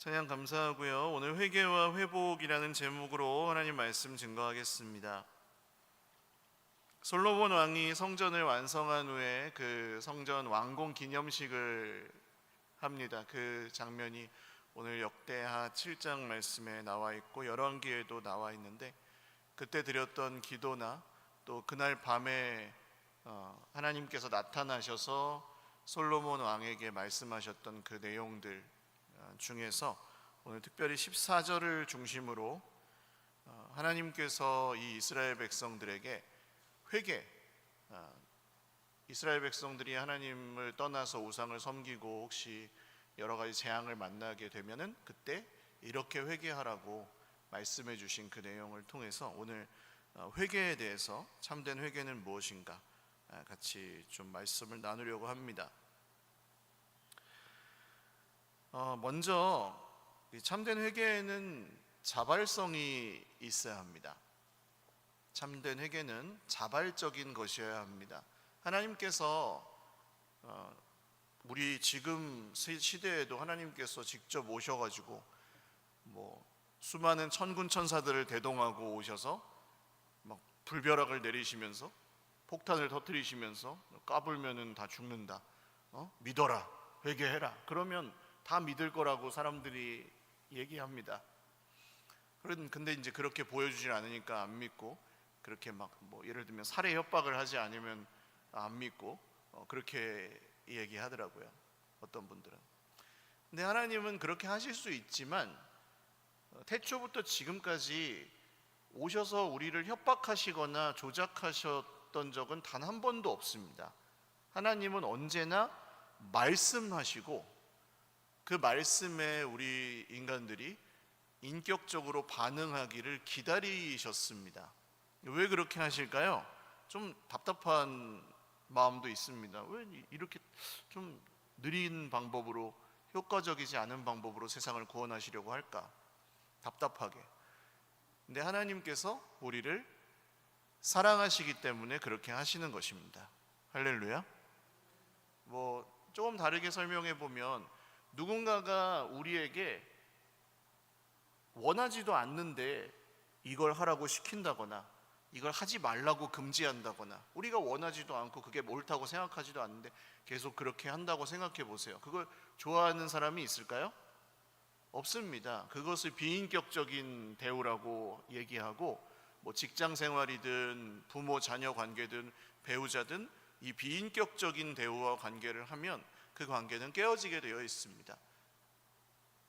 찬양 감사하고요. 오늘 회개와 회복이라는 제목으로 하나님 말씀 증거하겠습니다. 솔로몬 왕이 성전을 완성한 후에 그 성전 완공 기념식을 합니다. 그 장면이 오늘 역대하 7장 말씀에 나와 있고 열왕기에도 나와 있는데, 그때 드렸던 기도나 또 그날 밤에 하나님께서 나타나셔서 솔로몬 왕에게 말씀하셨던 그 내용들 중에서 오늘 특별히 14절을 중심으로 하나님께서 이 이스라엘 백성들에게 회개, 이스라엘 백성들이 하나님을 떠나서 우상을 섬기고 혹시 여러 가지 재앙을 만나게 되면은 그때 이렇게 회개하라고 말씀해 주신 그 내용을 통해서 오늘 회개에 대해서, 참된 회개는 무엇인가 같이 좀 말씀을 나누려고 합니다. 먼저 참된 회개에는 자발성이 있어야 합니다. 참된 회개는 자발적인 것이어야 합니다. 하나님께서 우리 지금 시대에도 하나님께서 직접 오셔가지고 수많은 천군 천사들을 대동하고 오셔서 막 불벼락을 내리시면서 폭탄을 터뜨리시면서 까불면은 다 죽는다, 믿어라, 회개해라, 그러면 다 믿을 거라고 사람들이 얘기합니다. 근데 이제 그렇게 보여주질 않으니까 안 믿고, 그렇게 예를 들면 살해 협박을 하지 않으면 안 믿고 그렇게 얘기하더라고요, 어떤 분들은. 근데 하나님은 그렇게 하실 수 있지만 태초부터 지금까지 오셔서 우리를 협박하시거나 조작하셨던 적은 단 한 번도 없습니다. 하나님은 언제나 말씀하시고 그 말씀에 우리 인간들이 인격적으로 반응하기를 기다리셨습니다. 왜 그렇게 하실까요? 좀 답답한 마음도 있습니다. 왜 이렇게 좀 느린 방법으로, 효과적이지 않은 방법으로 세상을 구원하시려고 할까? 답답하게. 근데 하나님께서 우리를 사랑하시기 때문에 그렇게 하시는 것입니다. 할렐루야. 조금 다르게 설명해 보면, 누군가가 우리에게 원하지도 않는데 이걸 하라고 시킨다거나 이걸 하지 말라고 금지한다거나, 우리가 원하지도 않고 그게 옳다고 생각하지도 않는데 계속 그렇게 한다고 생각해 보세요. 그걸 좋아하는 사람이 있을까요? 없습니다. 그것을 비인격적인 대우라고 얘기하고, 직장 생활이든 부모 자녀 관계든 배우자든 이 비인격적인 대우와 관계를 하면 그 관계는 깨어지게 되어 있습니다.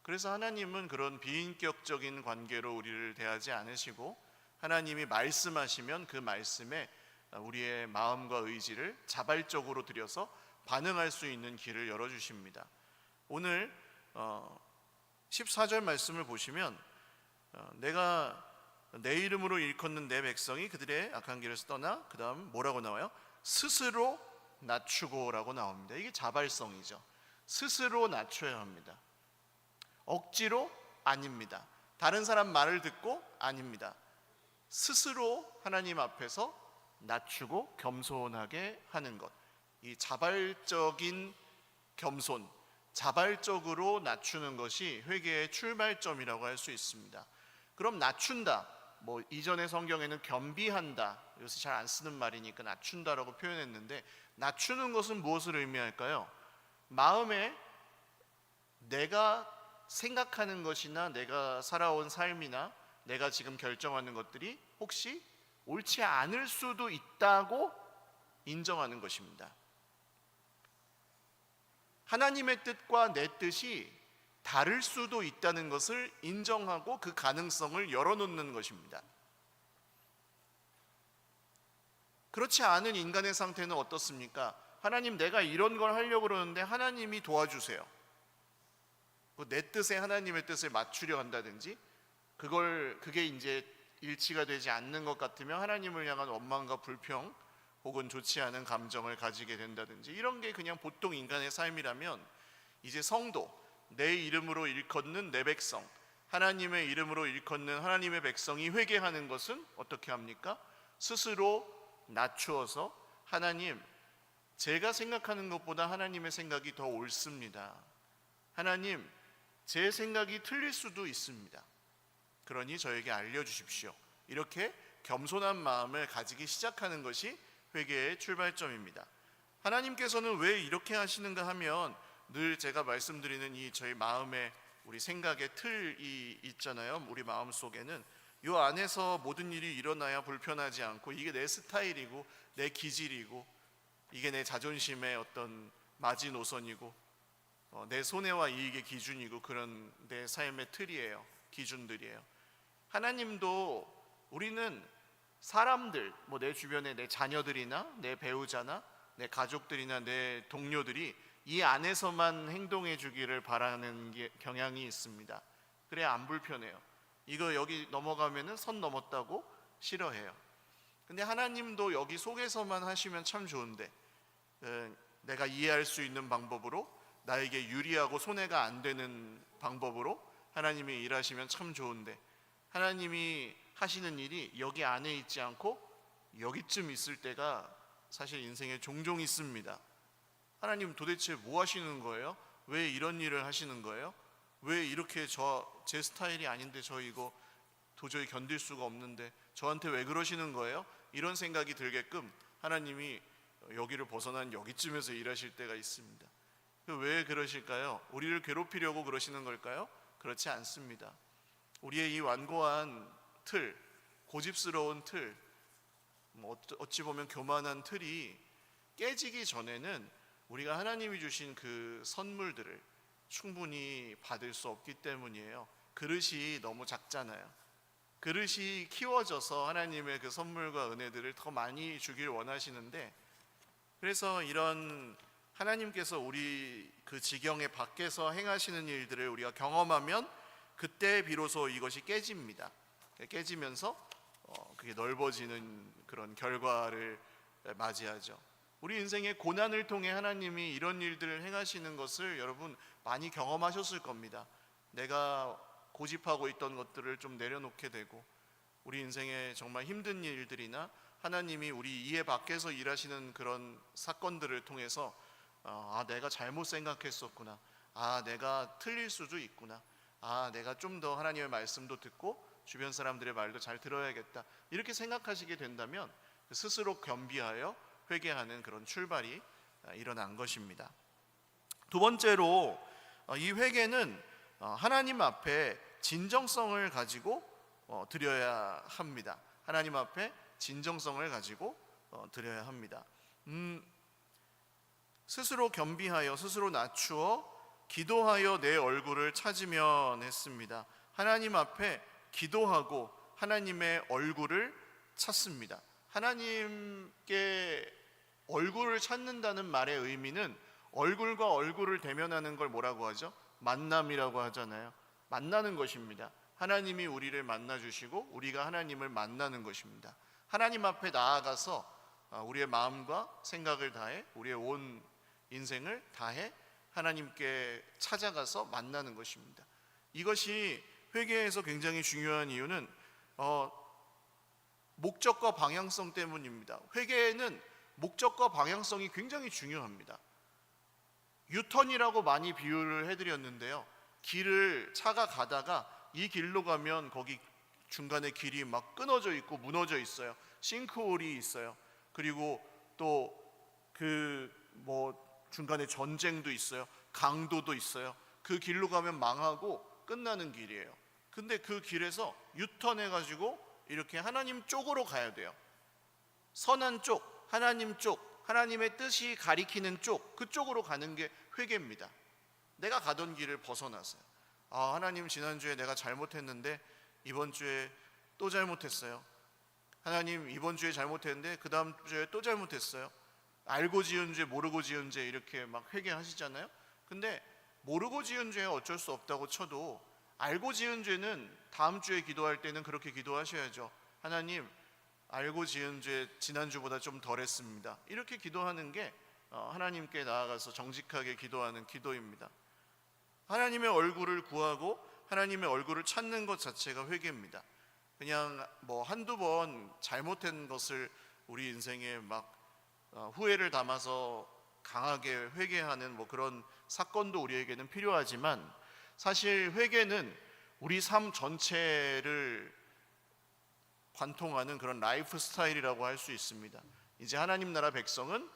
그래서 하나님은 그런 비인격적인 관계로 우리를 대하지 않으시고, 하나님이 말씀하시면 그 말씀에 우리의 마음과 의지를 자발적으로 들여서 반응할 수 있는 길을 열어주십니다. 오늘 14절 말씀을 보시면, 내가 내 이름으로 일컫는 내 백성이 그들의 악한 길에서 떠나, 그 다음 뭐라고 나와요? 스스로 낮추고라고 나옵니다. 이게 자발성이죠. 스스로 낮춰야 합니다. 억지로? 아닙니다. 다른 사람 말을 듣고? 아닙니다. 스스로 하나님 앞에서 낮추고 겸손하게 하는 것, 이 자발적인 겸손, 자발적으로 낮추는 것이 회개의 출발점이라고 할 수 있습니다. 그럼 낮춘다, 이전의 성경에는 겸비한다, 요새 잘 안 쓰는 말이니까 낮춘다라고 표현했는데, 낮추는 것은 무엇을 의미할까요? 마음에 내가 생각하는 것이나 내가 살아온 삶이나 내가 지금 결정하는 것들이 혹시 옳지 않을 수도 있다고 인정하는 것입니다. 하나님의 뜻과 내 뜻이 다를 수도 있다는 것을 인정하고 그 가능성을 열어놓는 것입니다. 그렇지 않은 인간의 상태는 어떻습니까? 하나님, 내가 이런 걸 하려고 그러는데 하나님이 도와주세요. 내 뜻에 하나님의 뜻을 맞추려 한다든지, 그게 이제 일치가 되지 않는 것 같으면 하나님을 향한 원망과 불평 혹은 좋지 않은 감정을 가지게 된다든지, 이런 게 그냥 보통 인간의 삶이라면, 이제 성도, 내 이름으로 일컫는 내 백성, 하나님의 이름으로 일컫는 하나님의 백성이 회개하는 것은 어떻게 합니까? 스스로 낮추어서, 하나님, 제가 생각하는 것보다 하나님의 생각이 더 옳습니다. 하나님, 제 생각이 틀릴 수도 있습니다. 그러니 저에게 알려주십시오. 이렇게 겸손한 마음을 가지기 시작하는 것이 회개의 출발점입니다. 하나님께서는 왜 이렇게 하시는가 하면 늘 제가 말씀드리는 이 저희 마음의 우리 생각의 틀이 있잖아요. 우리 마음 속에는 이 안에서 모든 일이 일어나야 불편하지 않고, 이게 내 스타일이고 내 기질이고 이게 내 자존심의 어떤 마지노선이고 내 손해와 이익의 기준이고, 그런 내 삶의 틀이에요. 기준들이에요. 하나님도 우리는 사람들, 내 주변의 내 자녀들이나 내 배우자나 내 가족들이나 내 동료들이 이 안에서만 행동해 주기를 바라는 경향이 있습니다. 그래야 안 불편해요. 이거 여기 넘어가면은 선 넘었다고 싫어해요. 근데 하나님도 여기 속에서만 하시면 참 좋은데, 내가 이해할 수 있는 방법으로, 나에게 유리하고 손해가 안 되는 방법으로 하나님이 일하시면 참 좋은데, 하나님이 하시는 일이 여기 안에 있지 않고 여기쯤 있을 때가 사실 인생에 종종 있습니다. 하나님 도대체 뭐 하시는 거예요? 왜 이런 일을 하시는 거예요? 왜 이렇게 제 스타일이 아닌데 저 이거 도저히 견딜 수가 없는데 저한테 왜 그러시는 거예요? 이런 생각이 들게끔 하나님이 여기를 벗어난 여기쯤에서 일하실 때가 있습니다. 왜 그러실까요? 우리를 괴롭히려고 그러시는 걸까요? 그렇지 않습니다. 우리의 이 완고한 틀, 고집스러운 틀, 어찌 보면 교만한 틀이 깨지기 전에는 우리가 하나님이 주신 그 선물들을 충분히 받을 수 없기 때문이에요. 그릇이 너무 작잖아요. 그릇이 키워져서 하나님의 그 선물과 은혜들을 더 많이 주길 원하시는데, 그래서 이런 하나님께서 우리 그 지경의 밖에서 행하시는 일들을 우리가 경험하면 그때 비로소 이것이 깨집니다. 깨지면서 그게 넓어지는 그런 결과를 맞이하죠. 우리 인생의 고난을 통해 하나님이 이런 일들을 행하시는 것을 여러분 많이 경험하셨을 겁니다. 내가 고집하고 있던 것들을 좀 내려놓게 되고, 우리 인생에 정말 힘든 일들이나 하나님이 우리 이해 밖에서 일하시는 그런 사건들을 통해서 내가 잘못 생각했었구나, 내가 틀릴 수도 있구나, 내가 좀 더 하나님의 말씀도 듣고 주변 사람들의 말도 잘 들어야겠다, 이렇게 생각하시게 된다면 스스로 겸비하여 회개하는 그런 출발이 일어난 것입니다. 두 번째로 이 회개는 하나님 앞에 진정성을 가지고 드려야 합니다. 하나님 앞에 진정성을 가지고 드려야 합니다. 스스로 겸비하여, 스스로 낮추어 기도하여 내 얼굴을 찾으면 했습니다. 하나님 앞에 기도하고 하나님의 얼굴을 찾습니다. 하나님께 얼굴을 찾는다는 말의 의미는 얼굴과 얼굴을 대면하는 걸 뭐라고 하죠? 만남이라고 하잖아요. 만나는 것입니다. 하나님이 우리를 만나 주시고 우리가 하나님을 만나는 것입니다. 하나님 앞에 나아가서 우리의 마음과 생각을 다해, 우리의 온 인생을 다해 하나님께 찾아가서 만나는 것입니다. 이것이 회개에서 굉장히 중요한 이유는 목적과 방향성 때문입니다. 회개에는 목적과 방향성이 굉장히 중요합니다. 유턴이라고 많이 비유를 해드렸는데요, 차가 가다가 이 길로 가면 거기 중간에 길이 막 끊어져 있고 무너져 있어요. 싱크홀이 있어요. 그리고 또 중간에 전쟁도 있어요. 강도도 있어요. 그 길로 가면 망하고 끝나는 길이에요. 근데 그 길에서 유턴해가지고 이렇게 하나님 쪽으로 가야 돼요. 선한 쪽, 하나님 쪽, 하나님의 뜻이 가리키는 쪽, 그쪽으로 가는 게 회개입니다. 내가 가던 길을 벗어나서요. 하나님, 지난주에 내가 잘못했는데 이번 주에 또 잘못했어요. 하나님, 이번 주에 잘못했는데 그 다음 주에 또 잘못했어요. 알고 지은 죄, 모르고 지은 죄, 이렇게 막 회개하시잖아요. 근데 모르고 지은 죄 어쩔 수 없다고 쳐도 알고 지은 죄는 다음 주에 기도할 때는 그렇게 기도하셔야죠. 하나님, 알고 지은 죄 지난주보다 좀 덜했습니다. 이렇게 기도하는 게 하나님께 나아가서 정직하게 기도하는 기도입니다. 하나님의 얼굴을 구하고 하나님의 얼굴을 찾는 것 자체가 회개입니다. 그냥 한두 번 잘못한 것을 우리 인생에 막 후회를 담아서 강하게 회개하는 그런 사건도 우리에게는 필요하지만, 사실 회개는 우리 삶 전체를 관통하는 그런 라이프 스타일이라고 할 수 있습니다. 이제 하나님 나라 백성은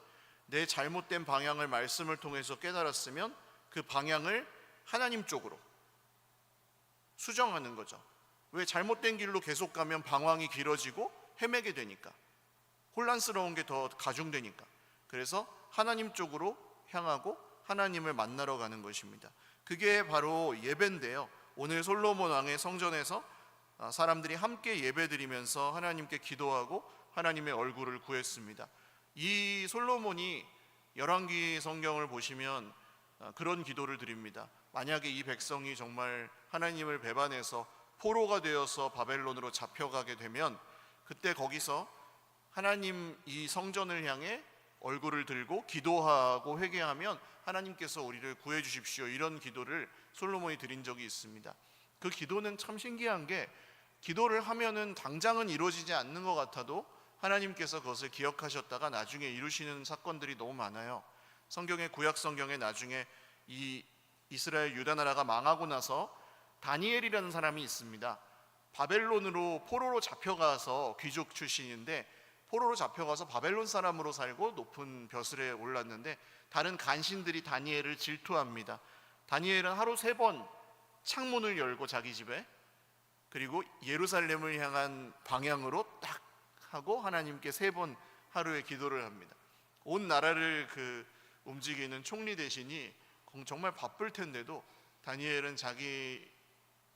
내 잘못된 방향을 말씀을 통해서 깨달았으면 그 방향을 하나님 쪽으로 수정하는 거죠. 왜? 잘못된 길로 계속 가면 방황이 길어지고 헤매게 되니까, 혼란스러운 게 더 가중되니까. 그래서 하나님 쪽으로 향하고 하나님을 만나러 가는 것입니다. 그게 바로 예배인데요. 오늘 솔로몬 왕의 성전에서 사람들이 함께 예배드리면서 하나님께 기도하고 하나님의 얼굴을 구했습니다. 이 솔로몬이 열왕기 성경을 보시면 그런 기도를 드립니다. 만약에 이 백성이 정말 하나님을 배반해서 포로가 되어서 바벨론으로 잡혀가게 되면 그때 거기서 하나님 이 성전을 향해 얼굴을 들고 기도하고 회개하면 하나님께서 우리를 구해 주십시오, 이런 기도를 솔로몬이 드린 적이 있습니다. 그 기도는 참 신기한 게, 기도를 하면은 당장은 이루어지지 않는 것 같아도 하나님께서 그것을 기억하셨다가 나중에 이루시는 사건들이 너무 많아요. 성경의 구약 성경에 나중에 이 이스라엘 유다 나라가 망하고 나서 다니엘이라는 사람이 있습니다. 바벨론으로 포로로 잡혀가서 귀족 출신인데 포로로 잡혀가서 바벨론 사람으로 살고 높은 벼슬에 올랐는데 다른 간신들이 다니엘을 질투합니다. 다니엘은 하루 3번 창문을 열고 자기 집에, 그리고 예루살렘을 향한 방향으로 딱 하고 하나님께 3번 하루에 기도를 합니다. 온 나라를 움직이는 총리 대신이 정말 바쁠 텐데도 다니엘은 자기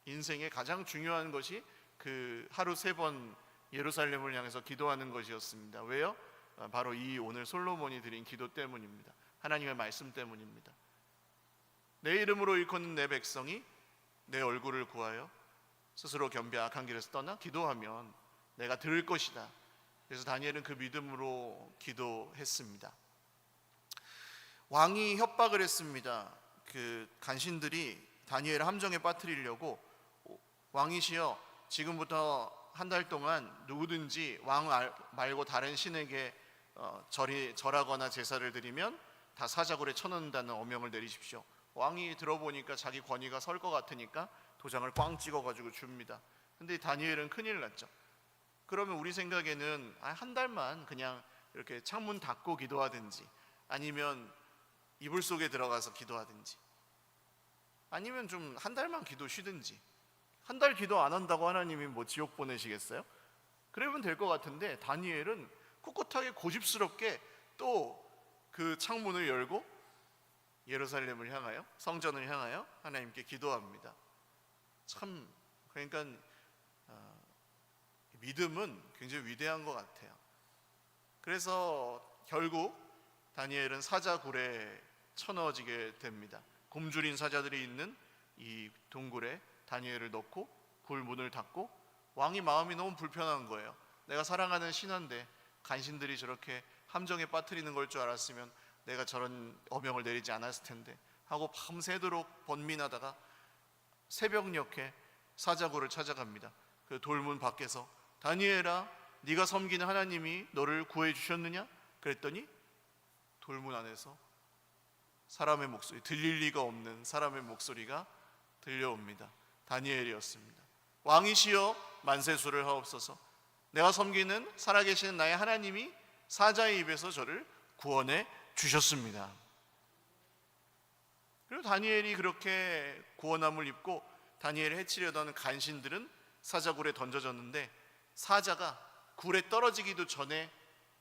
인생의 가장 중요한 것이 그 하루 3번 예루살렘을 향해서 기도하는 것이었습니다. 왜요? 바로 이 오늘 솔로몬이 드린 기도 때문입니다. 하나님의 말씀 때문입니다. 내 이름으로 일컫는 내 백성이 내 얼굴을 구하여 스스로 겸비 악한 길에서 떠나 기도하면 내가 들을 것이다. 그래서 다니엘은 그 믿음으로 기도했습니다. 왕이 협박을 했습니다. 그 간신들이 다니엘을 함정에 빠뜨리려고, 왕이시여, 지금부터 한 달 동안 누구든지 왕 말고 다른 신에게 절하거나 제사를 드리면 다 사자굴에 쳐넣는다는 어명을 내리십시오. 왕이 들어보니까 자기 권위가 설 것 같으니까 도장을 꽝 찍어가지고 줍니다. 근데 다니엘은 큰일 났죠. 그러면 우리 생각에는 한 달만 그냥 이렇게 창문 닫고 기도하든지, 아니면 이불 속에 들어가서 기도하든지, 아니면 좀 한 달만 기도 쉬든지. 한 달 기도 안 한다고 하나님이 뭐 지옥 보내시겠어요? 그러면 될 것 같은데 다니엘은 꿋꿋하게 고집스럽게 또 그 창문을 열고 예루살렘을 향하여, 성전을 향하여 하나님께 기도합니다. 참, 그러니까 믿음은 굉장히 위대한 것 같아요. 그래서 결국 다니엘은 사자굴에 쳐넣어지게 됩니다. 굶주린 사자들이 있는 이 동굴에 다니엘을 넣고 굴 문을 닫고, 왕이 마음이 너무 불편한 거예요. 내가 사랑하는 신하인데 간신들이 저렇게 함정에 빠뜨리는 걸 줄 알았으면 내가 저런 어명을 내리지 않았을 텐데 하고 밤새도록 번민하다가 새벽녘에 사자굴을 찾아갑니다. 그 돌문 밖에서 다니엘아, 네가 섬기는 하나님이 너를 구해 주셨느냐? 그랬더니 돌문 안에서 사람의 목소리, 들릴 리가 없는 사람의 목소리가 들려옵니다. 다니엘이었습니다. 왕이시여 만세수를 하옵소서. 내가 섬기는 살아계시는 나의 하나님이 사자의 입에서 저를 구원해 주셨습니다. 그리고 다니엘이 그렇게 구원함을 입고 다니엘을 해치려던 간신들은 사자굴에 던져졌는데 사자가 굴에 떨어지기도 전에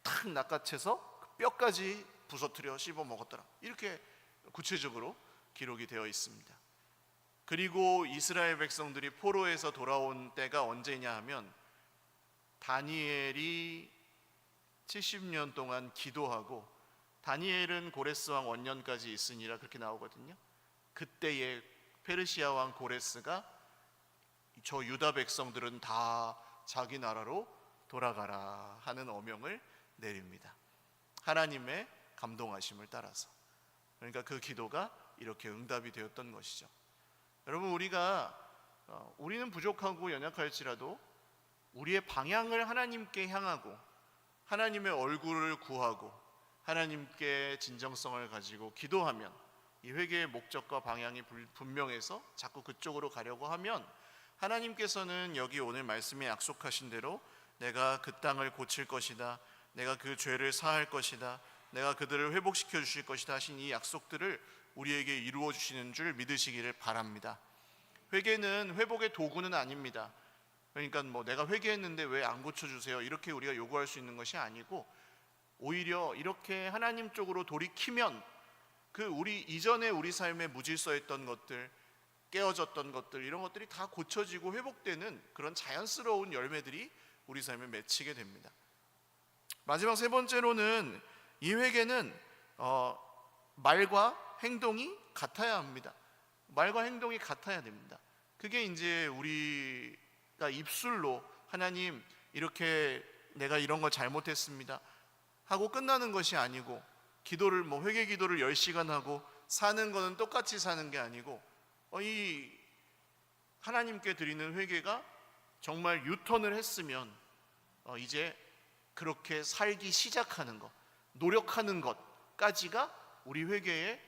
탁 낚아채서 뼈까지 부서뜨려 씹어 먹었더라. 이렇게 구체적으로 기록이 되어 있습니다. 그리고 이스라엘 백성들이 포로에서 돌아온 때가 언제냐 하면 다니엘이 70년 동안 기도하고, 다니엘은 고레스 왕 원년까지 있으니라 그렇게 나오거든요. 그때의 페르시아 왕 고레스가 저 유다 백성들은 다 자기 나라로 돌아가라 하는 어명을 내립니다. 하나님의 감동하심을 따라서. 그러니까 그 기도가 이렇게 응답이 되었던 것이죠. 여러분, 우리는 부족하고 연약할지라도 우리의 방향을 하나님께 향하고 하나님의 얼굴을 구하고 하나님께 진정성을 가지고 기도하면 이 회개의 목적과 방향이 분명해서 자꾸 그쪽으로 가려고 하면 하나님께서는 여기 오늘 말씀에 약속하신 대로 내가 그 땅을 고칠 것이다, 내가 그 죄를 사할 것이다, 내가 그들을 회복시켜 주실 것이다 하신 이 약속들을 우리에게 이루어 주시는 줄 믿으시기를 바랍니다. 회개는 회복의 도구는 아닙니다. 그러니까 뭐 내가 회개했는데 왜 안 고쳐주세요 이렇게 우리가 요구할 수 있는 것이 아니고, 오히려 이렇게 하나님 쪽으로 돌이키면 그 우리 이전에 우리 삶에 무질서했던 것들, 깨어졌던 것들, 이런 것들이 다 고쳐지고 회복되는 그런 자연스러운 열매들이 우리 삶에 맺히게 됩니다. 마지막 세 번째로는 이 회개는 말과 행동이 같아야 합니다. 말과 행동이 같아야 됩니다. 그게 이제 우리가 입술로 하나님 이렇게 내가 이런 걸 잘못했습니다 하고 끝나는 것이 아니고, 기도를 회개 기도를 10시간 하고 사는 거는 똑같이 사는 게 아니고, 이 하나님께 드리는 회개가 정말 유턴을 했으면 이제 그렇게 살기 시작하는 것, 노력하는 것까지가 우리 회개의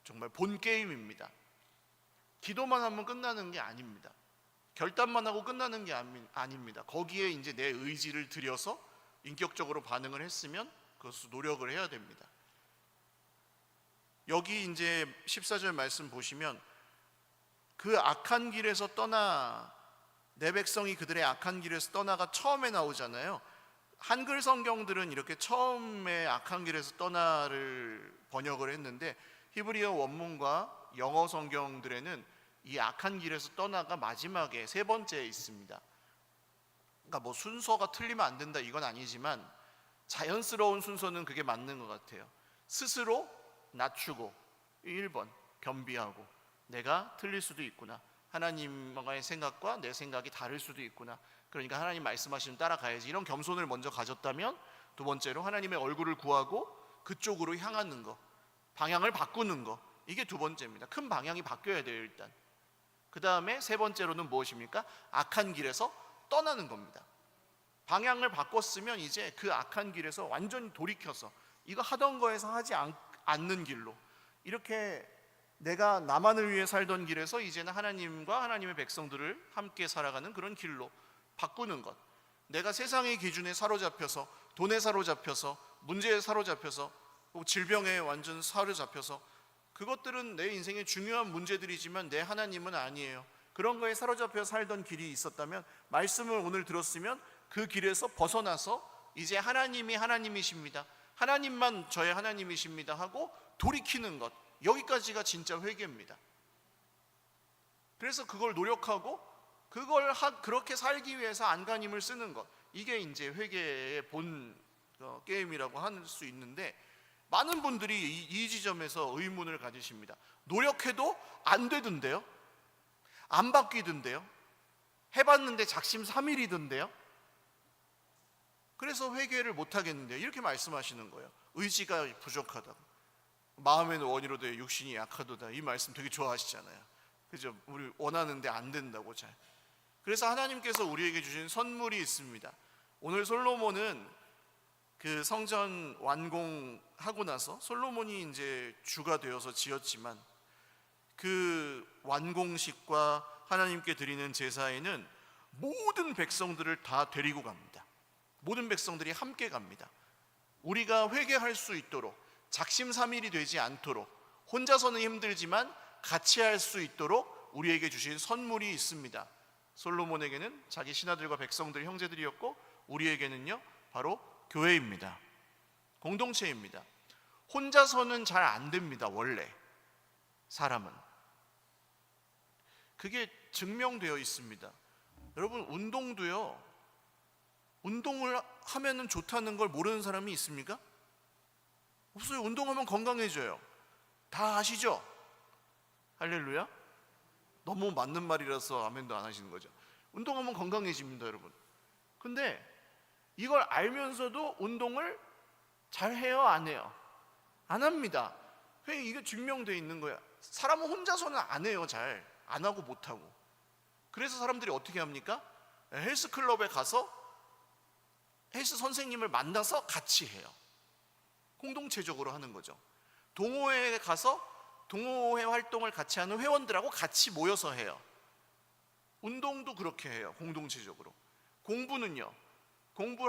정말 본 게임입니다. 기도만 하면 끝나는 게 아닙니다. 결단만 하고 끝나는 게 아닙니다. 거기에 이제 내 의지를 들여서 인격적으로 반응을 했으면 그것을 노력을 해야 됩니다. 여기 이제 14절 말씀 보시면 그 악한 길에서 떠나, 내 백성이 그들의 악한 길에서 떠나가 처음에 나오잖아요. 한글 성경들은 이렇게 처음에 악한 길에서 떠나를 번역을 했는데, 히브리어 원문과 영어 성경들에는 이 악한 길에서 떠나가 마지막에 세 번째에 있습니다. 그러니까 순서가 틀리면 안 된다 이건 아니지만 자연스러운 순서는 그게 맞는 것 같아요. 스스로 낮추고, 1번 겸비하고, 내가 틀릴 수도 있구나, 하나님과의 생각과 내 생각이 다를 수도 있구나, 그러니까 하나님 말씀하시면 따라가야지, 이런 겸손을 먼저 가졌다면, 두 번째로 하나님의 얼굴을 구하고 그쪽으로 향하는 거, 방향을 바꾸는 거, 이게 두 번째입니다. 큰 방향이 바뀌어야 돼요 일단. 그 다음에 세 번째로는 무엇입니까? 악한 길에서 떠나는 겁니다. 방향을 바꿨으면 이제 그 악한 길에서 완전히 돌이켜서 이거 하던 거에서 하지 않는 길로, 이렇게 내가 나만을 위해 살던 길에서 이제는 하나님과 하나님의 백성들을 함께 살아가는 그런 길로 바꾸는 것. 내가 세상의 기준에 사로잡혀서, 돈에 사로잡혀서, 문제에 사로잡혀서, 질병에 완전 사로잡혀서, 그것들은 내 인생의 중요한 문제들이지만 내 하나님은 아니에요. 그런 거에 사로잡혀 살던 길이 있었다면, 말씀을 오늘 들었으면 그 길에서 벗어나서 이제 하나님이 하나님이십니다, 하나님만 저의 하나님이십니다 하고 돌이키는 것, 여기까지가 진짜 회개입니다. 그래서 그걸 노력하고 그렇게 살기 위해서 안간힘을 쓰는 것, 이게 이제 회개의 본 게임이라고 할 수 있는데, 많은 분들이 이 지점에서 의문을 가지십니다. 노력해도 안 되던데요? 안 바뀌던데요? 해봤는데 작심삼일이던데요? 그래서 회개를 못 하겠는데요, 이렇게 말씀하시는 거예요. 의지가 부족하다고, 마음에는 원이로되 육신이 약하도다, 이 말씀 되게 좋아하시잖아요. 그죠? 우리 원하는데 안 된다고 잘. 그래서 하나님께서 우리에게 주신 선물이 있습니다. 오늘 솔로몬은 그 성전 완공하고 나서, 솔로몬이 이제 주가 되어서 지었지만 그 완공식과 하나님께 드리는 제사에는 모든 백성들을 다 데리고 갑니다. 모든 백성들이 함께 갑니다. 우리가 회개할 수 있도록, 작심삼일이 되지 않도록, 혼자서는 힘들지만 같이 할 수 있도록 우리에게 주신 선물이 있습니다. 솔로몬에게는 자기 신하들과 백성들, 형제들이었고, 우리에게는요 바로 교회입니다. 공동체입니다. 혼자서는 잘 안 됩니다. 원래 사람은 그게 증명되어 있습니다. 여러분, 운동도요, 운동을 하면은 좋다는 걸 모르는 사람이 있습니까? 없어요. 운동하면 건강해져요. 다 아시죠? 할렐루야. 너무 맞는 말이라서 아멘도 안 하시는 거죠. 운동하면 건강해집니다, 여러분. 근데 이걸 알면서도 운동을 잘 해요, 안 해요? 안 합니다. 왜? 이게 증명되어 있는 거야. 사람은 혼자서는 안 해요. 잘 안 하고 못 하고. 그래서 사람들이 어떻게 합니까? 헬스클럽에 가서 헬스 선생님을 만나서 같이 해요. 공동체적으로 하는 거죠. 동호회에 가서 동호회 활동을 같이 하는 회원들하고 같이 모여서 해요. 운동도 그렇게 해요. 공동체적으로. 공부는요.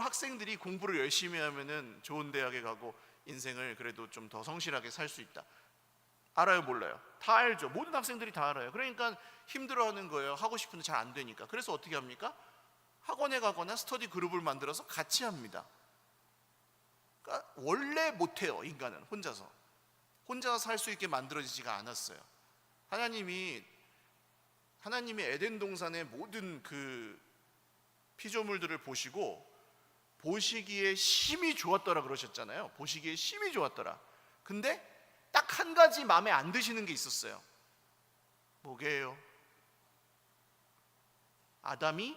학생들이 공부를 열심히 하면은 좋은 대학에 가고 인생을 그래도 좀 더 성실하게 살 수 있다. 알아요, 몰라요? 다 알죠. 모든 학생들이 다 알아요. 그러니까 힘들어하는 거예요. 하고 싶은데 잘 안 되니까. 그래서 어떻게 합니까? 학원에 가거나 스터디 그룹을 만들어서 같이 합니다. 그러니까 원래 못해요. 인간은 혼자서 살 수 있게 만들어지지가 않았어요. 하나님이 에덴 동산의 모든 그 피조물들을 보시기에 심히 좋았더라 그러셨잖아요. 보시기에 심히 좋았더라. 근데 딱 한 가지 마음에 안 드시는 게 있었어요. 뭐게요? 아담이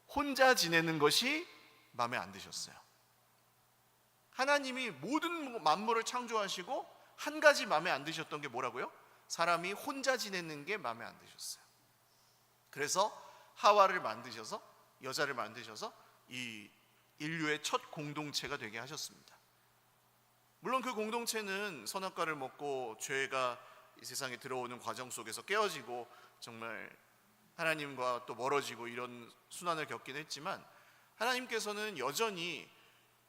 혼자 지내는 것이 마음에 안 드셨어요. 하나님이 모든 만물을 창조하시고 한 가지 마음에 안 드셨던 게 뭐라고요? 사람이 혼자 지내는 게 마음에 안 드셨어요. 그래서 하와를 만드셔서, 여자를 만드셔서 이 인류의 첫 공동체가 되게 하셨습니다. 물론 그 공동체는 선악과를 먹고 죄가 이 세상에 들어오는 과정 속에서 깨어지고 정말 하나님과 또 멀어지고 이런 순환을 겪긴 했지만, 하나님께서는 여전히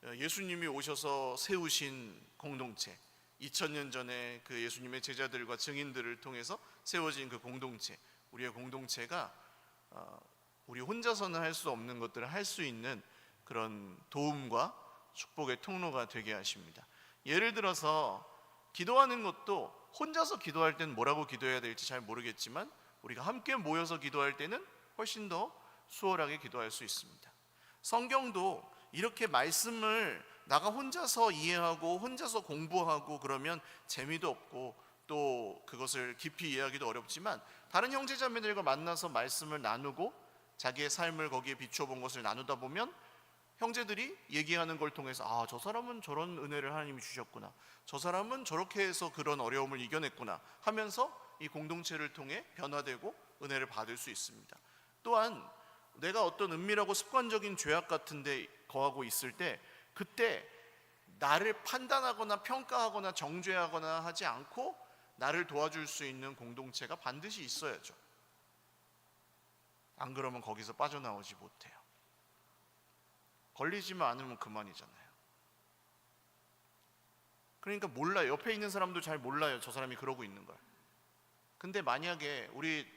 예수님이 오셔서 세우신 공동체, 2000년 전에 그 예수님의 제자들과 증인들을 통해서 세워진 그 공동체, 우리의 공동체가 우리 혼자서는 할 수 없는 것들을 할 수 있는 그런 도움과 축복의 통로가 되게 하십니다. 예를 들어서 기도하는 것도 혼자서 기도할 때는 뭐라고 기도해야 될지 잘 모르겠지만, 우리가 함께 모여서 기도할 때는 훨씬 더 수월하게 기도할 수 있습니다. 성경도 이렇게 말씀을 나가 혼자서 이해하고 혼자서 공부하고 그러면 재미도 없고 또 그것을 깊이 이해하기도 어렵지만, 다른 형제자매들과 만나서 말씀을 나누고 자기의 삶을 거기에 비춰본 것을 나누다 보면 형제들이 얘기하는 걸 통해서 저 사람은 저런 은혜를 하나님이 주셨구나, 저 사람은 저렇게 해서 그런 어려움을 이겨냈구나 하면서 이 공동체를 통해 변화되고 은혜를 받을 수 있습니다. 또한 내가 어떤 은밀하고 습관적인 죄악 같은 데 거하고 있을 때, 그때 나를 판단하거나 평가하거나 정죄하거나 하지 않고 나를 도와줄 수 있는 공동체가 반드시 있어야죠. 안 그러면 거기서 빠져나오지 못해요. 걸리지만 않으면 그만이잖아요. 그러니까 몰라요. 옆에 있는 사람도 잘 몰라요, 저 사람이 그러고 있는 걸. 근데 만약에 우리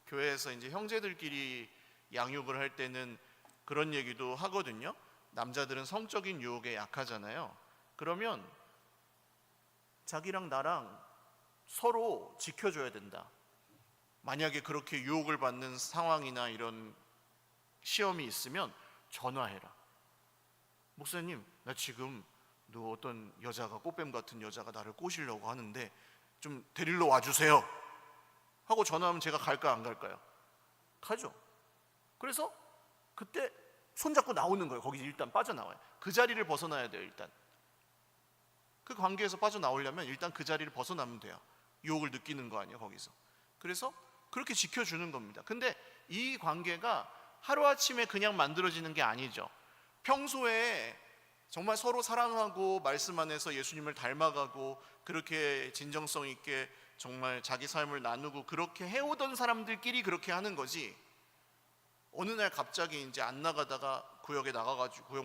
교회에서 이제 형제들끼리 양육을 할 때는 그런 얘기도 하거든요. 남자들은 성적인 유혹에 약하잖아요. 그러면 자기랑 나랑 서로 지켜줘야 된다. 만약에 그렇게 유혹을 받는 상황이나 이런 시험이 있으면 전화해라. 목사님, 나 지금 어떤 여자가, 꽃뱀 같은 여자가 나를 꼬시려고 하는데 좀 데리러 와주세요 하고 전화하면 제가 갈까요, 안 갈까요? 가죠. 그래서 그때 손잡고 나오는 거예요. 거기 일단 빠져나와요. 그 자리를 벗어나야 돼요. 일단 그 관계에서 빠져나오려면 일단 그 자리를 벗어나면 돼요. 유혹을 느끼는 거 아니에요, 거기서. 그래서 그렇게 지켜주는 겁니다. 근데 이 관계가 하루아침에 그냥 만들어지는 게 아니죠. 평소에 정말 서로 사랑하고 말씀 안에서 예수님을 닮아가고 그렇게 진정성 있게 정말 자기 삶을 나누고 그렇게 해오던 사람들끼리 그렇게 하는 거지, 어느 날 갑자기 이제 안 나가다가 구역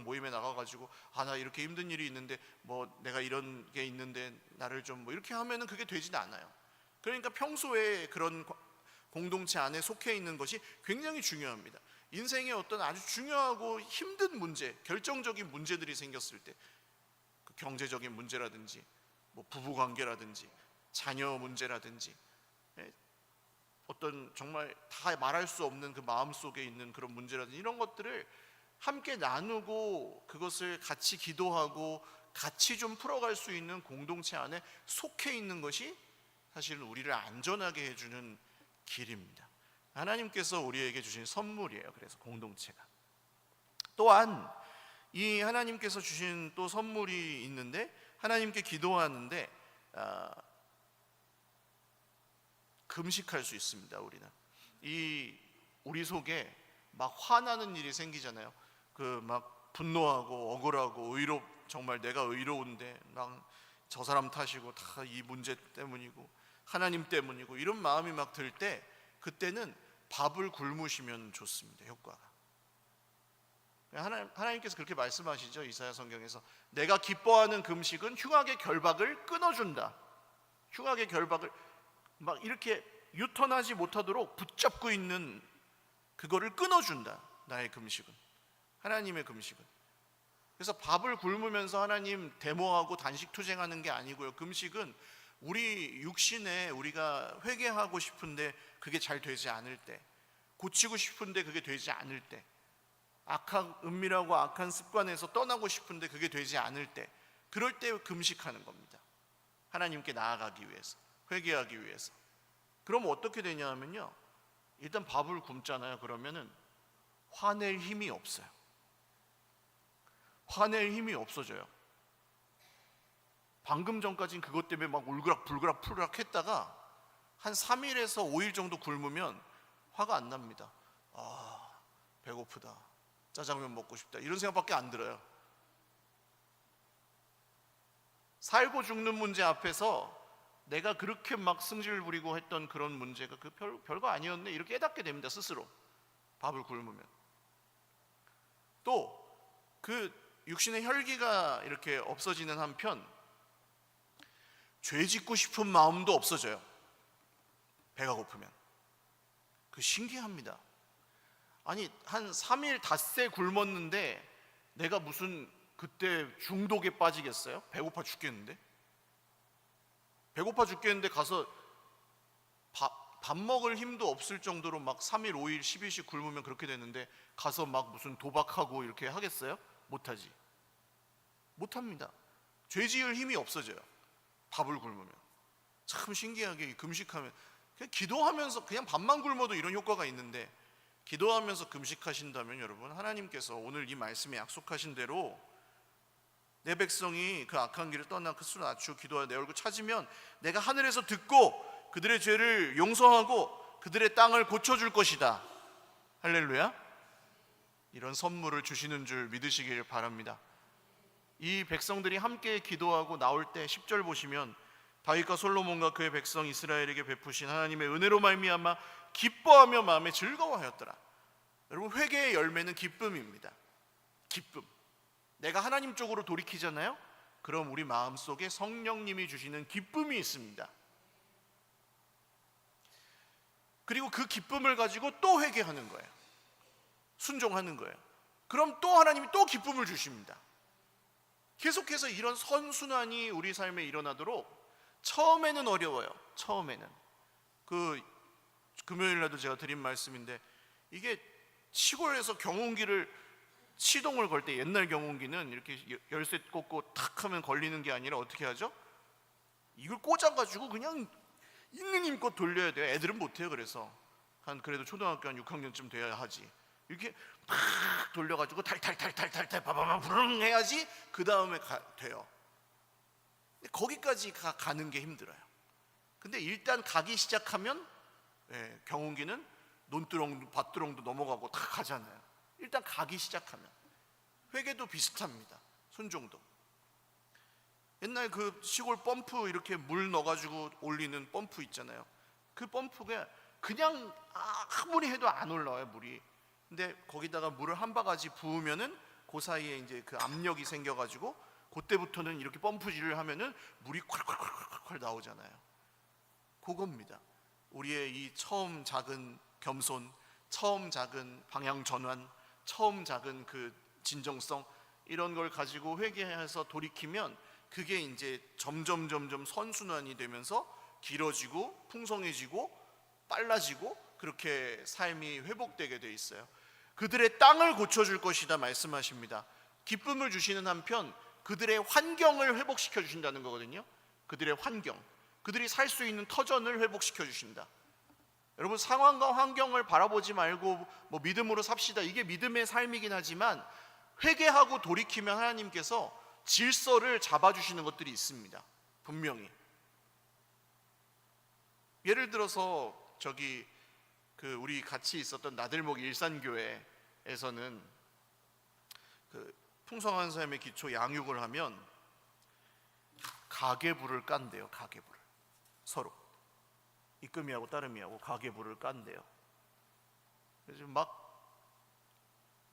모임에 나가가지고 나 이렇게 힘든 일이 있는데 내가 이런 게 있는데 나를 좀 이렇게 하면은 그게 되지는 않아요. 그러니까 평소에 그런 공동체 안에 속해 있는 것이 굉장히 중요합니다. 인생에 어떤 아주 중요하고 힘든 문제, 결정적인 문제들이 생겼을 때, 그 경제적인 문제라든지 부부 관계라든지 자녀 문제라든지 어떤 정말 다 말할 수 없는 그 마음속에 있는 그런 문제라든지 이런 것들을 함께 나누고 그것을 같이 기도하고 같이 좀 풀어갈 수 있는 공동체 안에 속해 있는 것이 사실은 우리를 안전하게 해주는 길입니다. 하나님께서 우리에게 주신 선물이에요. 그래서 공동체가. 또한 이 하나님께서 주신 또 선물이 있는데, 하나님께 기도하는데 금식할 수 있습니다. 우리는 우리 속에 막 화나는 일이 생기잖아요. 막 분노하고 억울하고 정말 내가 의로운데 막 저 사람 탓이고 다 이 문제 때문이고 하나님 때문이고 이런 마음이 막 들 때 그때는 밥을 굶으시면 좋습니다. 효과가. 하나님께서 그렇게 말씀하시죠. 이사야 성경에서 내가 기뻐하는 금식은 흉악의 결박을 끊어준다. 흉악의 결박을 막 이렇게 유턴하지 못하도록 붙잡고 있는 그거를 끊어준다. 나의 금식은, 하나님의 금식은. 그래서 밥을 굶으면서 하나님 데모하고 단식 투쟁하는 게 아니고요. 금식은 우리 육신에 우리가 회개하고 싶은데 그게 잘 되지 않을 때, 고치고 싶은데 그게 되지 않을 때, 악한 은밀하고 악한 습관에서 떠나고 싶은데 그게 되지 않을 때, 그럴 때 금식하는 겁니다. 하나님께 나아가기 위해서, 회개하기 위해서. 그럼 어떻게 되냐 하면요, 일단 밥을 굶잖아요. 그러면은 화낼 힘이 없어요. 화낼 힘이 없어져요. 방금 전까지는 그것 때문에 막 울그락불그락 풀그락 했다가 한 3일에서 5일 정도 굶으면 화가 안 납니다. 아, 배고프다, 짜장면 먹고 싶다, 이런 생각밖에 안 들어요. 살고 죽는 문제 앞에서 내가 그렇게 막 승질 부리고 했던 그런 문제가 별거 아니었네, 이렇게 깨닫게 됩니다. 스스로 밥을 굶으면. 또 그 육신의 혈기가 이렇게 없어지는 한편 죄 짓고 싶은 마음도 없어져요. 배가 고프면. 그 신기합니다. 아니 한 3일 닷새 굶었는데 내가 무슨 그때 중독에 빠지겠어요? 배고파 죽겠는데 가서 밥 먹을 힘도 없을 정도로 막 3일, 5일, 10일씩 굶으면 그렇게 되는데 가서 막 무슨 도박하고 이렇게 하겠어요? 못하지. 못합니다. 죄 지을 힘이 없어져요. 밥을 굶으면. 참 신기하게 금식하면, 그냥 기도하면서 그냥 밥만 굶어도 이런 효과가 있는데, 기도하면서 금식하신다면 여러분, 하나님께서 오늘 이 말씀에 약속하신 대로 내 백성이 그 악한 길을 떠나 그 수를 낮추고 기도하여 내 얼굴 찾으면 내가 하늘에서 듣고 그들의 죄를 용서하고 그들의 땅을 고쳐줄 것이다. 할렐루야. 이런 선물을 주시는 줄 믿으시길 바랍니다. 이 백성들이 함께 기도하고 나올 때 10절 보시면 다윗과 솔로몬과 그의 백성 이스라엘에게 베푸신 하나님의 은혜로 말미암아 기뻐하며 마음에 즐거워하였더라. 여러분, 회개의 열매는 기쁨입니다. 기쁨. 내가 하나님 쪽으로 돌이키잖아요. 그럼 우리 마음속에 성령님이 주시는 기쁨이 있습니다. 그리고 그 기쁨을 가지고 또 회개하는 거예요. 순종하는 거예요. 그럼 또 하나님이 또 기쁨을 주십니다. 계속해서 이런 선순환이 우리 삶에 일어나도록, 처음에는 어려워요. 처음에는. 금요일날도 제가 드린 말씀인데, 이게 시골에서 경운기를 시동을 걸 때, 옛날 경운기는 이렇게 열쇠 꽂고 탁 하면 걸리는 게 아니라 어떻게 하죠? 이걸 꽂아가지고 그냥 있는 힘껏 돌려야 돼요. 애들은 못해요. 그래서 그래도 초등학교 한 6학년쯤 돼야 하지. 이렇게 팍 돌려가지고 탈탈탈탈탈탈 바바바 부릉 해야지 그 다음에 돼요. 근데 거기까지 가는 게 힘들어요. 근데 일단 가기 시작하면 경운기는 논두렁 밭두렁도 넘어가고 다 가잖아요. 일단 가기 시작하면. 회개도 비슷합니다. 순종도. 옛날 그 시골 펌프 이렇게 물 넣어가지고 올리는 펌프 있잖아요. 그 펌프가 그냥 아무리 해도 안 올라와요, 물이. 근데 거기다가 물을 한 바가지 부으면은 그 사이에 이제 그 압력이 생겨가지고 그때부터는 이렇게 펌프질을 하면은 물이 콸콸콸콸 나오잖아요. 그겁니다. 우리의 이 처음 작은 겸손, 처음 작은 방향 전환, 처음 작은 그 진정성, 이런 걸 가지고 회개해서 돌이키면 그게 이제 점점 선순환이 되면서 길어지고 풍성해지고 빨라지고 그렇게 삶이 회복되게 돼 있어요. 그들의 땅을 고쳐줄 것이다 말씀하십니다. 기쁨을 주시는 한편 그들의 환경을 회복시켜 주신다는 거거든요. 그들의 환경, 그들이 살 수 있는 터전을 회복시켜 주신다. 여러분, 상황과 환경을 바라보지 말고 뭐 믿음으로 삽시다, 이게 믿음의 삶이긴 하지만 회개하고 돌이키면 하나님께서 질서를 잡아주시는 것들이 있습니다. 분명히. 예를 들어서 우리 같이 있었던 나들목 일산교회에서는 풍성한 삶의 기초 양육을 하면 가계부를 깐대요. 가계부를 서로 입금이하고 따름이하고 가계부를 깐대요. 그래서 막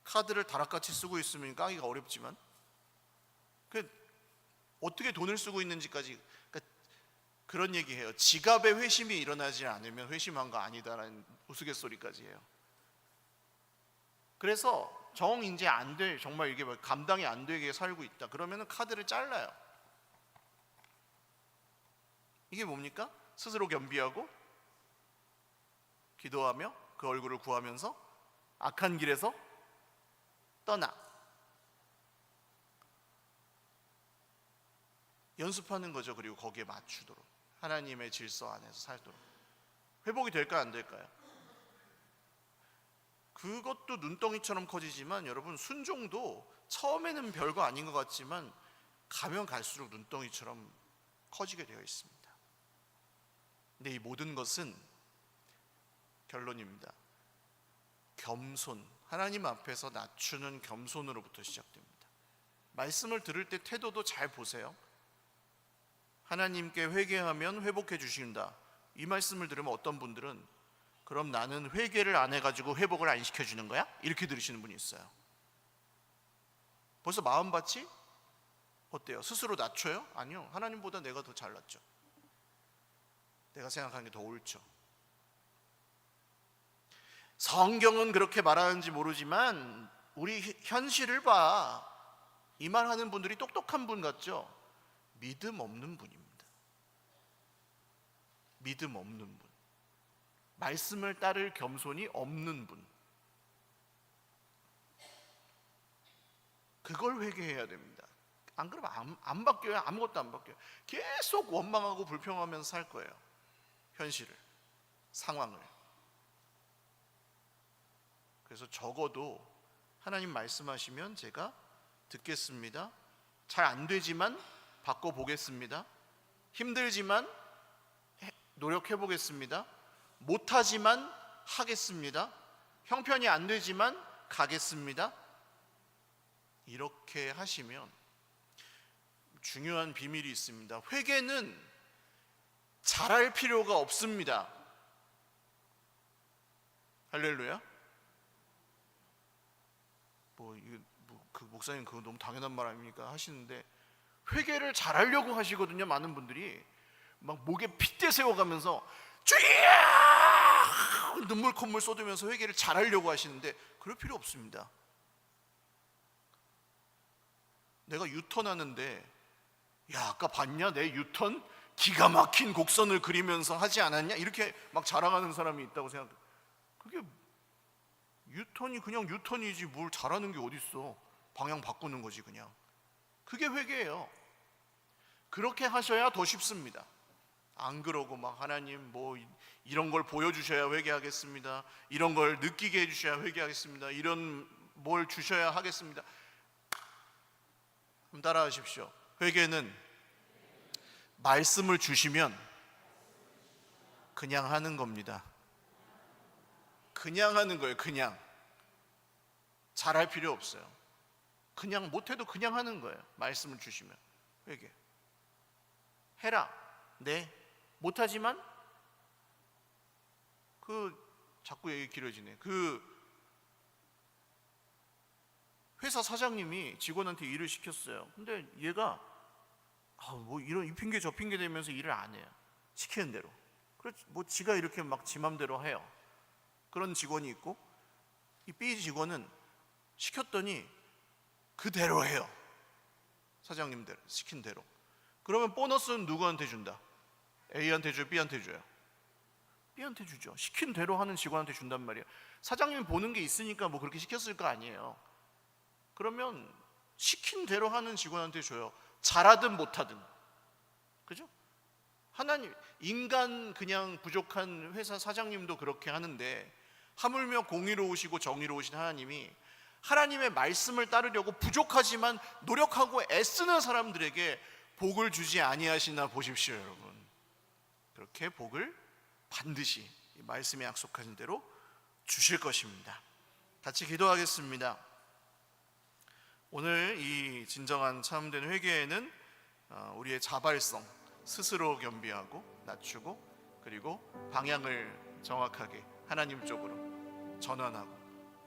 카드를 다락같이 쓰고 있으면 까기가 어렵지만 어떻게 돈을 쓰고 있는지까지, 그러니까 그런 얘기해요. 지갑에 회심이 일어나지 않으면 회심한 거 아니다라는 우스갯소리까지 해요. 그래서 정 이제 안 돼, 정말 이게 감당이 안 되게 살고 있다 그러면 카드를 잘라요. 이게 뭡니까? 스스로 겸비하고 기도하며 그 얼굴을 구하면서 악한 길에서 떠나 연습하는 거죠. 그리고 거기에 맞추도록 하나님의 질서 안에서 살도록. 회복이 될까요? 안 될까요? 그것도 눈덩이처럼 커지지만 여러분, 순종도 처음에는 별거 아닌 것 같지만 가면 갈수록 눈덩이처럼 커지게 되어 있습니다. 근데 이 모든 것은 결론입니다. 겸손, 하나님 앞에서 낮추는 겸손으로부터 시작됩니다. 말씀을 들을 때 태도도 잘 보세요. 하나님께 회개하면 회복해 주신다. 이 말씀을 들으면 어떤 분들은 그럼 나는 회개를 안 해가지고 회복을 안 시켜주는 거야? 이렇게 들으시는 분이 있어요. 벌써 마음밭이 어때요? 스스로 낮춰요? 아니요. 하나님보다 내가 더 잘났죠. 내가 생각하는 게 더 옳죠. 성경은 그렇게 말하는지 모르지만 우리 현실을 봐. 이 말하는 분들이 똑똑한 분 같죠? 믿음 없는 분입니다. 믿음 없는 분, 말씀을 따를 겸손이 없는 분, 그걸 회개해야 됩니다. 안 그러면 안 바뀌어요. 아무것도 안 바뀌어요. 계속 원망하고 불평하면서 살 거예요. 현실을, 상황을. 그래서 적어도 하나님 말씀하시면 제가 듣겠습니다. 잘 안 되지만 바꿔보겠습니다. 힘들지만 노력해보겠습니다. 못하지만 하겠습니다. 형편이 안 되지만 가겠습니다. 이렇게 하시면 중요한 비밀이 있습니다. 회개는 잘할 필요가 없습니다. 할렐루야. 그 목사님 그거 너무 당연한 말 아닙니까? 하시는데 회개를 잘하려고 하시거든요. 많은 분들이 막 목에 핏대 세워가면서 주야 눈물 콧물 쏟으면서 회개를 잘하려고 하시는데 그럴 필요 없습니다. 내가 유턴하는데 야 아까 봤냐 내 유턴 기가 막힌 곡선을 그리면서 하지 않았냐 이렇게 막 자랑하는 사람이 있다고 생각해. 그게 유턴이 그냥 유턴이지 뭘 잘하는 게 어딨어. 방향 바꾸는 거지 그냥. 그게 회개예요. 그렇게 하셔야 더 쉽습니다. 안 그러고 막 하나님 뭐 이런 걸 보여주셔야 회개하겠습니다. 이런 걸 느끼게 해주셔야 회개하겠습니다. 이런 뭘 주셔야 하겠습니다. 그럼 따라하십시오. 회개는 말씀을 주시면 그냥 하는 겁니다. 그냥 하는 거예요. 그냥 잘할 필요 없어요. 그냥 못해도 그냥 하는 거예요. 말씀을 주시면 회개 해라. 네 못하지만 자꾸 얘기 길어지네. 회사 사장님이 직원한테 일을 시켰어요. 근데 얘가 뭐 이런 이 핑계 저 핑계 대면서 일을 안 해요. 시키는 대로. 그렇지 뭐 지가 이렇게 막 지 맘대로 해요. 그런 직원이 있고 이 B 직원은 시켰더니 그대로 해요. 사장님들 시킨 대로. 그러면 보너스는 누구한테 준다? A한테 줘요? B한테 줘요? B한테 주죠. 시킨 대로 하는 직원한테 준단 말이에요. 사장님이 보는 게 있으니까 뭐 그렇게 시켰을 거 아니에요. 그러면 시킨 대로 하는 직원한테 줘요. 잘하든 못하든. 그죠? 하나님, 인간 그냥 부족한 회사 사장님도 그렇게 하는데 하물며 공의로우시고 정의로우신 하나님이 하나님의 말씀을 따르려고 부족하지만 노력하고 애쓰는 사람들에게 복을 주지 아니하시나 보십시오. 여러분, 그렇게 복을 반드시 말씀에 약속하신 대로 주실 것입니다. 같이 기도하겠습니다. 오늘 이 진정한 참된 회개에는 우리의 자발성 스스로 겸비하고 낮추고, 그리고 방향을 정확하게 하나님 쪽으로 전환하고,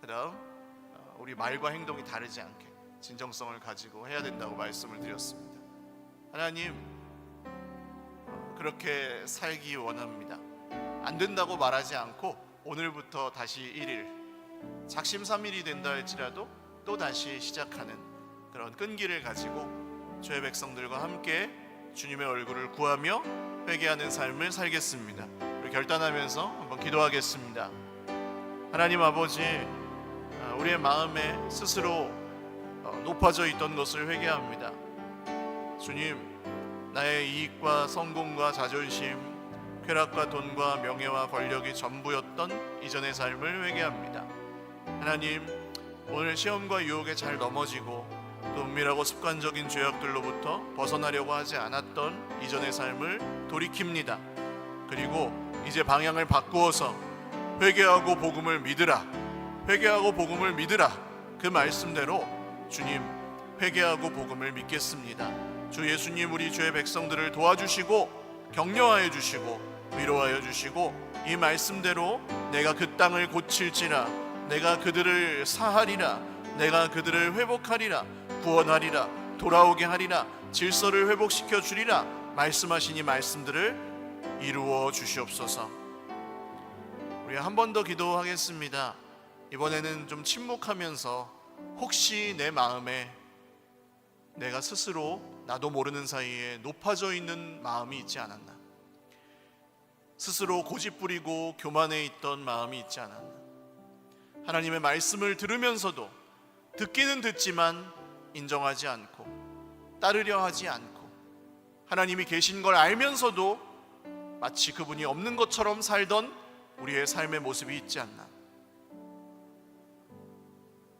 그 다음 우리 말과 행동이 다르지 않게 진정성을 가지고 해야 된다고 말씀을 드렸습니다. 하나님, 그렇게 살기 원합니다. 안 된다고 말하지 않고 오늘부터 다시 1일, 작심삼일이 된다 할지라도 또 다시 시작하는 그런 끈기를 가지고 주의 백성들과 함께 주님의 얼굴을 구하며 회개하는 삶을 살겠습니다. 우리 결단하면서 한번 기도하겠습니다. 하나님 아버지, 우리의 마음에 스스로 높아져 있던 것을 회개합니다. 주님, 나의 이익과 성공과 자존심, 쾌락과 돈과 명예와 권력이 전부였던 이전의 삶을 회개합니다. 하나님, 오늘 시험과 유혹에 잘 넘어지고 또 은밀하고 습관적인 죄악들로부터 벗어나려고 하지 않았던 이전의 삶을 돌이킵니다. 그리고 이제 방향을 바꾸어서 회개하고 복음을 믿으라, 회개하고 복음을 믿으라, 그 말씀대로 주님, 회개하고 복음을 믿겠습니다. 주 예수님, 우리 주의 백성들을 도와주시고 격려하여 주시고 위로하여 주시고, 이 말씀대로 내가 그 땅을 고칠지라, 내가 그들을 사하리라, 내가 그들을 회복하리라, 구원하리라, 돌아오게 하리라, 질서를 회복시켜 주리라 말씀하신 이 말씀들을 이루어 주시옵소서. 우리 한 번 더 기도하겠습니다. 이번에는 좀 침묵하면서 혹시 내 마음에 내가 스스로 나도 모르는 사이에 높아져 있는 마음이 있지 않았나, 스스로 고집부리고 교만해 있던 마음이 있지 않았나, 하나님의 말씀을 들으면서도 듣기는 듣지만 인정하지 않고 따르려 하지 않고, 하나님이 계신 걸 알면서도 마치 그분이 없는 것처럼 살던 우리의 삶의 모습이 있지 않나.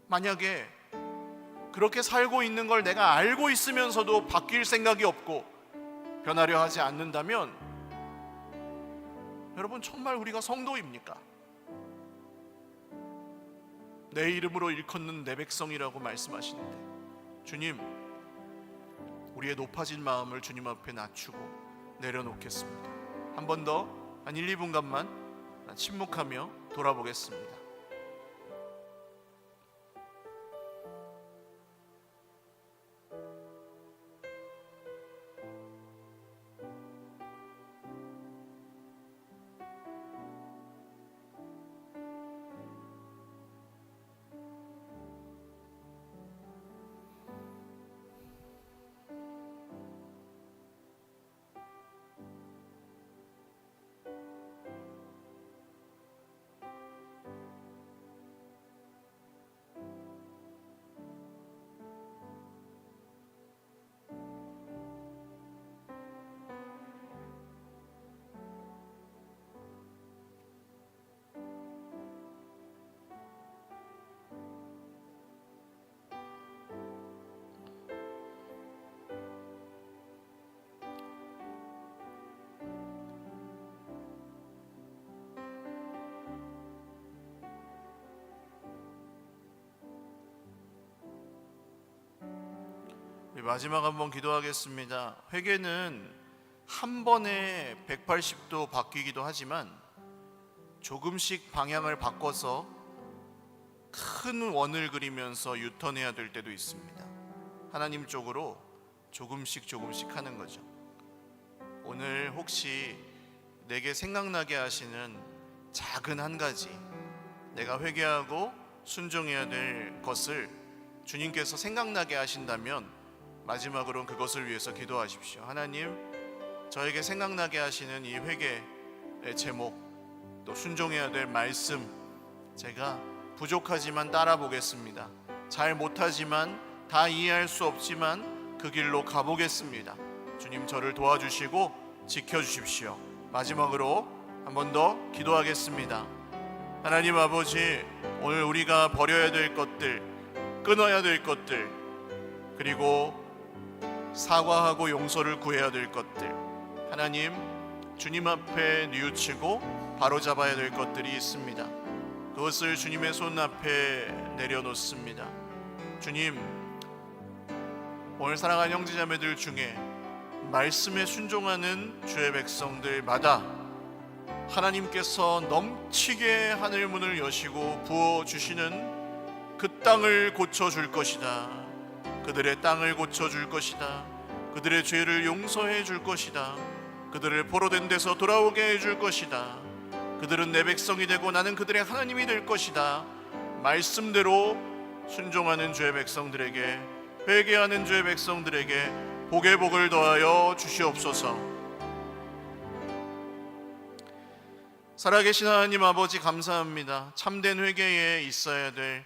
만약에 그렇게 살고 있는 걸 내가 알고 있으면서도 바뀔 생각이 없고 변하려 하지 않는다면, 여러분, 정말 우리가 성도입니까? 내 이름으로 일컫는 내 백성이라고 말씀하시는데, 주님, 우리의 높아진 마음을 주님 앞에 낮추고 내려놓겠습니다. 한 번 더 한 1, 2분간만 침묵하며 돌아보겠습니다. 마지막 한번 기도하겠습니다. 회개는 한 번에 180도 바뀌기도 하지만 조금씩 방향을 바꿔서 큰 원을 그리면서 유턴해야 될 때도 있습니다. 하나님 쪽으로 조금씩 하는 거죠. 오늘 혹시 내게 생각나게 하시는 작은 한 가지, 내가 회개하고 순종해야 될 것을 주님께서 생각나게 하신다면 마지막으로는 그것을 위해서 기도하십시오. 하나님, 저에게 생각나게 하시는 이 회개의 제목, 또 순종해야 될 말씀, 제가 부족하지만 따라 보겠습니다. 잘 못하지만, 다 이해할 수 없지만 그 길로 가보겠습니다. 주님, 저를 도와주시고 지켜주십시오. 마지막으로 한 번 더 기도하겠습니다. 하나님 아버지, 오늘 우리가 버려야 될 것들, 끊어야 될 것들, 그리고 사과하고 용서를 구해야 될 것들, 하나님, 주님 앞에 뉘우치고 바로잡아야 될 것들이 있습니다. 그것을 주님의 손 앞에 내려놓습니다. 주님, 오늘 사랑하는 형제자매들 중에 말씀에 순종하는 주의 백성들마다 하나님께서 넘치게 하늘 문을 여시고 부어주시는 그 땅을 고쳐줄 것이다. 그들의 땅을 고쳐줄 것이다. 그들의 죄를 용서해 줄 것이다. 그들을 포로된 데서 돌아오게 해줄 것이다. 그들은 내 백성이 되고 나는 그들의 하나님이 될 것이다. 말씀대로 순종하는 주의 백성들에게, 회개하는 주의 백성들에게 복의 복을 더하여 주시옵소서. 살아계신 하나님 아버지, 감사합니다. 참된 회개에 있어야 될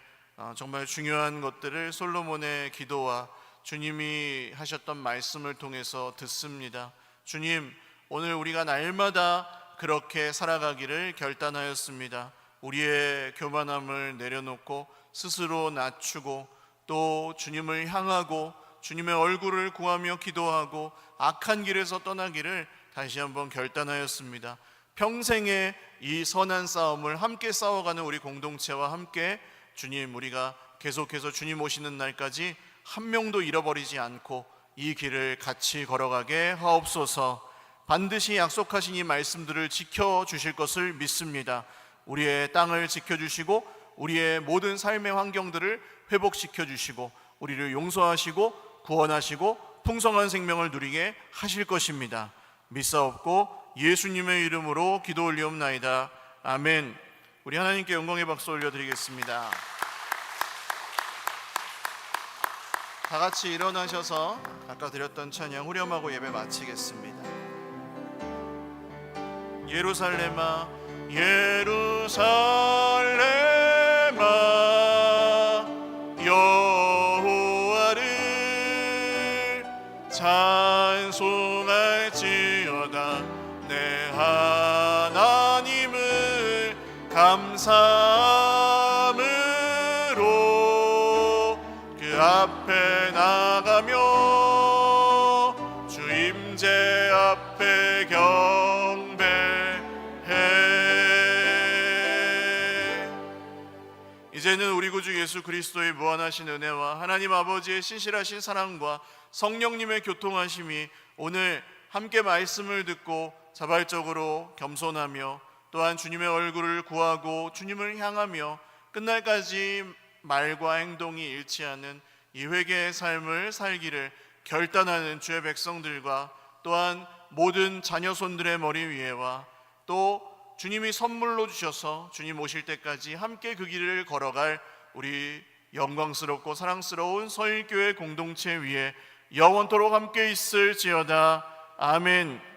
정말 중요한 것들을 솔로몬의 기도와 주님이 하셨던 말씀을 통해서 듣습니다. 주님, 오늘 우리가 날마다 그렇게 살아가기를 결단하였습니다. 우리의 교만함을 내려놓고 스스로 낮추고 또 주님을 향하고 주님의 얼굴을 구하며 기도하고 악한 길에서 떠나기를 다시 한번 결단하였습니다. 평생의 이 선한 싸움을 함께 싸워가는 우리 공동체와 함께 주님, 우리가 계속해서 주님 오시는 날까지 한 명도 잃어버리지 않고 이 길을 같이 걸어가게 하옵소서. 반드시 약속하신 이 말씀들을 지켜주실 것을 믿습니다. 우리의 땅을 지켜주시고 우리의 모든 삶의 환경들을 회복시켜주시고 우리를 용서하시고 구원하시고 풍성한 생명을 누리게 하실 것입니다. 믿사옵고 예수님의 이름으로 기도 올리옵나이다. 아멘. 우리 하나님께 영광의 박수 올려드리겠습니다. 다 같이 일어나셔서 아까 드렸던 찬양 후렴하고 예배 마치겠습니다. 예루살렘아 예루살렘아 여호와를 찬송할지어다. 내 하나님을 감사함으로 그 앞에 나가며 주 임재 앞에 경배해. 이제는 우리 구주 예수 그리스도의 무한하신 은혜와 하나님 아버지의 신실하신 사랑과 성령님의 교통하심이 오늘 함께 말씀을 듣고 자발적으로 겸손하며 또한 주님의 얼굴을 구하고 주님을 향하며 끝날까지 말과 행동이 일치하는 이 회개의 삶을 살기를 결단하는 주의 백성들과 또한 모든 자녀손들의 머리 위에와 또 주님이 선물로 주셔서 주님 오실 때까지 함께 그 길을 걸어갈 우리 영광스럽고 사랑스러운 서일교회 공동체 위에 영원토록 함께 있을지어다. 아멘.